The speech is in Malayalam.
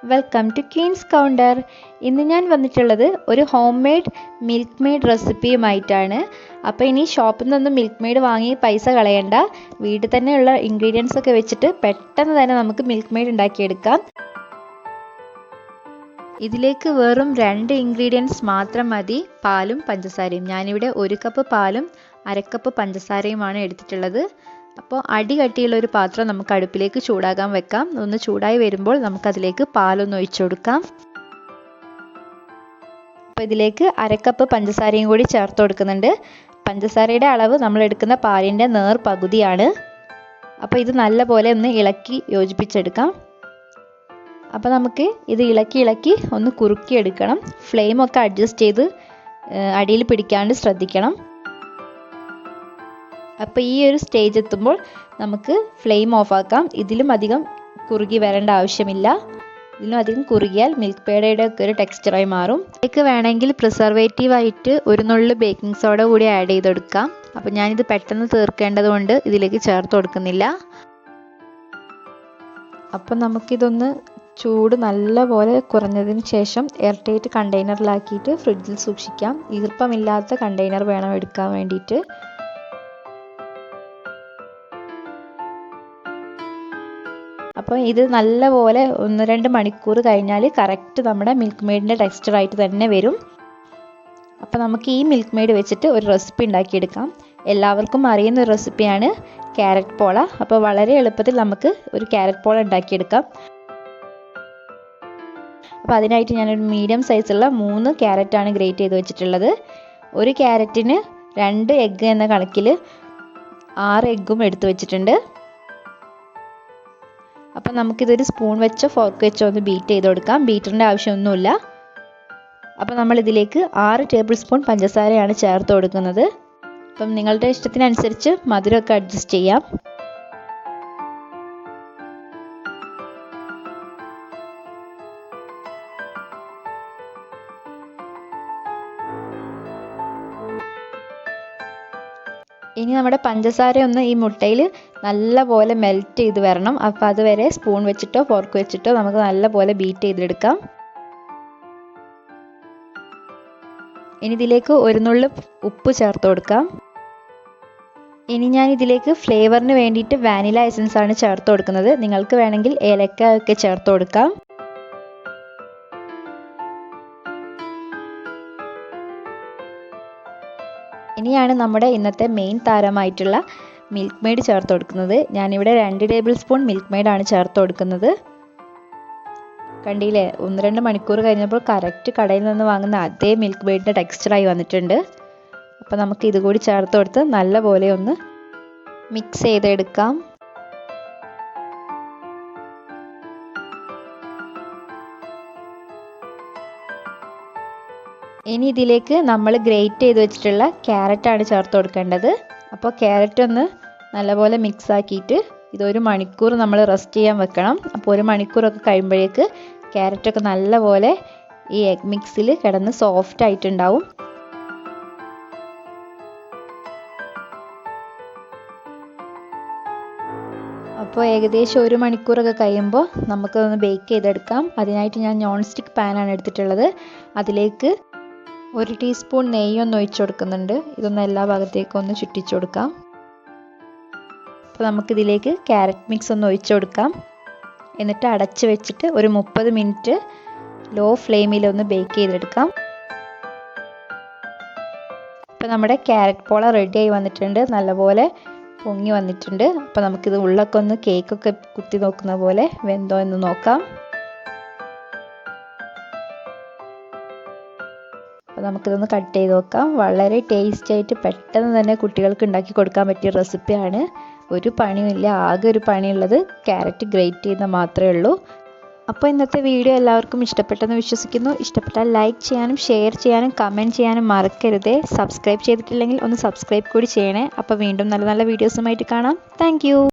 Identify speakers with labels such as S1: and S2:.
S1: Welcome to Queen's counter. ഇന്ന് ഞാൻ വന്നിട്ടുള്ളത് ഒരു ഹോം മെയ്ഡ് മിൽക്ക് മെയ്ഡ് റെസിപ്പിയുമായിട്ടാണ്. അപ്പോൾ ഇനി ഷോപ്പിൽ നിന്നൊന്നും മിൽക്ക് മെയ്ഡ് വാങ്ങി പൈസ കളയണ്ട, വീട്ടിൽ തന്നെയുള്ള ഇൻഗ്രീഡിയൻസ് ഒക്കെ വെച്ചിട്ട് പെട്ടെന്ന് തന്നെ നമുക്ക് മിൽക്ക് മെയ്ഡ് ഉണ്ടാക്കിയെടുക്കാം. ഇതിലേക്ക് വെറും 2 ഇൻഗ്രീഡിയൻസ് മാത്രം മതി, പാലും പഞ്ചസാരയും. ഞാനിവിടെ 1 കപ്പ് പാലും 1/2 കപ്പ് പഞ്ചസാരയുമാണ് എടുത്തിട്ടുള്ളത്. അപ്പോൾ അടി കട്ടിയുള്ള ഒരു പാത്രം നമുക്ക് അടുപ്പിലേക്ക് ചൂടാകാൻ വെക്കാം. ഒന്ന് ചൂടായി വരുമ്പോൾ നമുക്കതിലേക്ക് പാലൊന്ന് ഒഴിച്ചു കൊടുക്കാം. അപ്പോൾ ഇതിലേക്ക് 1/2 കപ്പ് പഞ്ചസാരയും കൂടി ചേർത്ത് കൊടുക്കുന്നുണ്ട്. പഞ്ചസാരയുടെ അളവ് നമ്മൾ എടുക്കുന്ന പാലിൻ്റെ നേർ പകുതിയാണ്. അപ്പോൾ ഇത് നല്ലപോലെ ഒന്ന് ഇളക്കി യോജിപ്പിച്ചെടുക്കാം. അപ്പോൾ നമുക്ക് ഇത് ഇളക്കി ഒന്ന് കുറുക്കിയെടുക്കണം. ഫ്ലെയിമൊക്കെ അഡ്ജസ്റ്റ് ചെയ്ത് അടിയിൽ പിടിക്കാണ്ട് ശ്രദ്ധിക്കണം. അപ്പോൾ ഈ ഒരു സ്റ്റേജ് എത്തുമ്പോൾ നമുക്ക് ഫ്ലെയിം ഓഫാക്കാം. ഇതിലും അധികം കുറുകി വരേണ്ട ആവശ്യമില്ല. ഇതിലും അധികം കുറുകിയാൽ മിൽക്ക് പേടയുടെ ഒക്കെ ഒരു ടെക്സ്ചറായി മാറും. ഇതിലേക്ക് വേണമെങ്കിൽ പ്രിസർവേറ്റീവായിട്ട് 1 നുള്ളു ബേക്കിംഗ് സോഡ കൂടി ആഡ് ചെയ്തെടുക്കാം. അപ്പോൾ ഞാനിത് പെട്ടെന്ന് തീർക്കേണ്ടത് കൊണ്ട് ഇതിലേക്ക് ചേർത്ത് കൊടുക്കുന്നില്ല. അപ്പം നമുക്കിതൊന്ന് ചൂട് നല്ലപോലെ കുറഞ്ഞതിന് ശേഷം എയർ ടൈറ്റ് കണ്ടെയ്നറിലാക്കിയിട്ട് ഫ്രിഡ്ജിൽ സൂക്ഷിക്കാം. ഈർപ്പമില്ലാത്ത കണ്ടെയ്നർ വേണം എടുക്കാൻ വേണ്ടിയിട്ട്. അപ്പോൾ ഇത് നല്ലപോലെ 1-2 മണിക്കൂർ കഴിഞ്ഞാൽ കറക്റ്റ് നമ്മുടെ മിൽക്ക് മെയ്ഡിൻ്റെ ടെക്സ്ചറായിട്ട് തന്നെ വരും. അപ്പോൾ നമുക്ക് ഈ മിൽക്ക് മെയ്ഡ് വെച്ചിട്ട് ഒരു റെസിപ്പി ഉണ്ടാക്കിയെടുക്കാം. എല്ലാവർക്കും അറിയുന്ന ഒരു റെസിപ്പിയാണ് ക്യാരറ്റ് പോള. അപ്പോൾ വളരെ എളുപ്പത്തിൽ നമുക്ക് ഒരു ക്യാരറ്റ് പോള ഉണ്ടാക്കിയെടുക്കാം. അപ്പോൾ അതിനായിട്ട് ഞാനൊരു മീഡിയം സൈസുള്ള 3 ക്യാരറ്റാണ് ഗ്രേറ്റ് ചെയ്ത് വെച്ചിട്ടുള്ളത്. ഒരു ക്യാരറ്റിന് 2 എഗ്ഗ് എന്ന കണക്കിൽ 6 എഗ്ഗും എടുത്ത് വെച്ചിട്ടുണ്ട്. അപ്പോൾ നമുക്കിതൊരു സ്പൂൺ വെച്ചോ ഫോർക്ക് വെച്ചോ ഒന്ന് ബീറ്റ് ചെയ്ത് കൊടുക്കാം. ബീറ്ററിൻ്റെ ആവശ്യമൊന്നുമില്ല. അപ്പോൾ നമ്മളിതിലേക്ക് 6 ടേബിൾ സ്പൂൺ പഞ്ചസാരയാണ് ചേർത്ത് കൊടുക്കുന്നത്. അപ്പം നിങ്ങളുടെ ഇഷ്ടത്തിനനുസരിച്ച് മധുരമൊക്കെ അഡ്ജസ്റ്റ് ചെയ്യാം. ഇനി നമ്മുടെ പഞ്ചസാര ഒന്ന് ഈ മുട്ടയിൽ നല്ലപോലെ മെൽറ്റ് ചെയ്ത് വരണം. അപ്പോൾ അതുവരെ സ്പൂൺ വെച്ചിട്ടോ ഫോർക്ക് വെച്ചിട്ടോ നമുക്ക് നല്ലപോലെ ബീറ്റ് ചെയ്തെടുക്കാം. ഇനി ഇതിലേക്ക് 1 നുള്ളു ഉപ്പ് ചേർത്ത് കൊടുക്കാം. ഇനി ഞാൻ ഇതിലേക്ക് ഫ്ലേവറിന് വേണ്ടിയിട്ട് വാനില എസൻസ് ആണ് ചേർത്ത് കൊടുക്കുന്നത്. നിങ്ങൾക്ക് വേണമെങ്കിൽ ഏലക്ക ഒക്കെ ചേർത്ത് കൊടുക്കാം. ഇനിയാണ് നമ്മുടെ ഇന്നത്തെ മെയിൻ താരമായിട്ടുള്ള മിൽക്ക് മെയ്ഡ് ചേർത്ത് കൊടുക്കുന്നത്. ഞാനിവിടെ 2 ടേബിൾ സ്പൂൺ മിൽക്ക് മെയ്ഡാണ് ചേർത്ത് കൊടുക്കുന്നത്. കണ്ടില്ലേ, 1-2 മണിക്കൂർ കഴിഞ്ഞപ്പോൾ കറക്റ്റ് കടയിൽ നിന്ന് വാങ്ങുന്ന അതേ മിൽക്ക് മെയ്ഡിൻ്റെ ടെക്സ്ചറായി വന്നിട്ടുണ്ട്. അപ്പോൾ നമുക്ക് ഇതുകൂടി ചേർത്ത് കൊടുത്ത് നല്ലപോലെ ഒന്ന് മിക്സ് ചെയ്തെടുക്കാം. ഇനി ഇതിലേക്ക് നമ്മൾ ഗ്രേറ്റ് ചെയ്ത് വെച്ചിട്ടുള്ള ക്യാരറ്റാണ് ചേർത്ത് കൊടുക്കേണ്ടത്. അപ്പോൾ ക്യാരറ്റ് ഒന്ന് നല്ലപോലെ മിക്സ് ആക്കിയിട്ട് ഇത് 1 മണിക്കൂർ നമ്മൾ റെസ്റ്റ് ചെയ്യാൻ വെക്കണം. അപ്പോൾ 1 മണിക്കൂറൊക്കെ കഴിയുമ്പോഴേക്ക് ക്യാരറ്റൊക്കെ നല്ലപോലെ ഈ എഗ് മിക്സിൽ കിടന്ന് സോഫ്റ്റ് ആയിട്ടുണ്ടാവും. അപ്പോൾ ഏകദേശം 1 മണിക്കൂറൊക്കെ കഴിയുമ്പോൾ നമുക്കൊന്ന് ബേക്ക് ചെയ്തെടുക്കാം. അതിനായിട്ട് ഞാൻ നോൺ സ്റ്റിക്ക് പാനാണ് എടുത്തിട്ടുള്ളത്. അതിലേക്ക് 1 ടീസ്പൂൺ നെയ്യൊന്ന് ഒഴിച്ചു കൊടുക്കുന്നുണ്ട്. ഇതൊന്ന് എല്ലാ ഭാഗത്തേക്കും ഒന്ന് ചുറ്റിച്ചു കൊടുക്കാം. അപ്പോൾ നമുക്കിതിലേക്ക് ക്യാരറ്റ് മിക്സ് ഒന്ന് ഒഴിച്ചു കൊടുക്കാം. എന്നിട്ട് അടച്ച് വെച്ചിട്ട് ഒരു 30 മിനിറ്റ് ലോ ഫ്ലെയിമിൽ ഒന്ന് ബേക്ക് ചെയ്തെടുക്കാം. അപ്പോൾ നമ്മുടെ ക്യാരറ്റ് പോള റെഡിയായി വന്നിട്ടുണ്ട്. നല്ലപോലെ പൊങ്ങി വന്നിട്ടുണ്ട്. അപ്പോൾ നമുക്കിത് ഉള്ളൊക്കെ ഒന്ന് കേക്കൊക്കെ കുത്തി നോക്കുന്ന പോലെ വെന്തോ എന്ന് നോക്കാം. അപ്പോൾ നമുക്കിതൊന്ന് കട്ട് ചെയ്ത് നോക്കാം. വളരെ ടേസ്റ്റി ആയിട്ട് പെട്ടെന്ന് തന്നെ കുട്ടികൾക്ക് ഉണ്ടാക്കി കൊടുക്കാൻ പറ്റിയ റെസിപ്പിയാണ്. ഒരു പണിയുമില്ല, ആകെ ഒരു പണിയുള്ളത് ക്യാരറ്റ് ഗ്രേറ്റ് ചെയ്യുന്ന മാത്രമേ ഉള്ളൂ. അപ്പോൾ ഇന്നത്തെ വീഡിയോ എല്ലാവർക്കും ഇഷ്ടപ്പെട്ടെന്ന് വിശ്വസിക്കുന്നു. ഇഷ്ടപ്പെട്ടാൽ ലൈക്ക് ചെയ്യാനും ഷെയർ ചെയ്യാനും കമൻറ്റ് ചെയ്യാനും മറക്കരുതേ. സബ്സ്ക്രൈബ് ചെയ്തിട്ടില്ലെങ്കിൽ ഒന്ന് സബ്സ്ക്രൈബ് കൂടി ചെയ്യണേ. അപ്പോൾ വീണ്ടും നല്ല നല്ല വീഡിയോസുമായിട്ട് കാണാം. താങ്ക്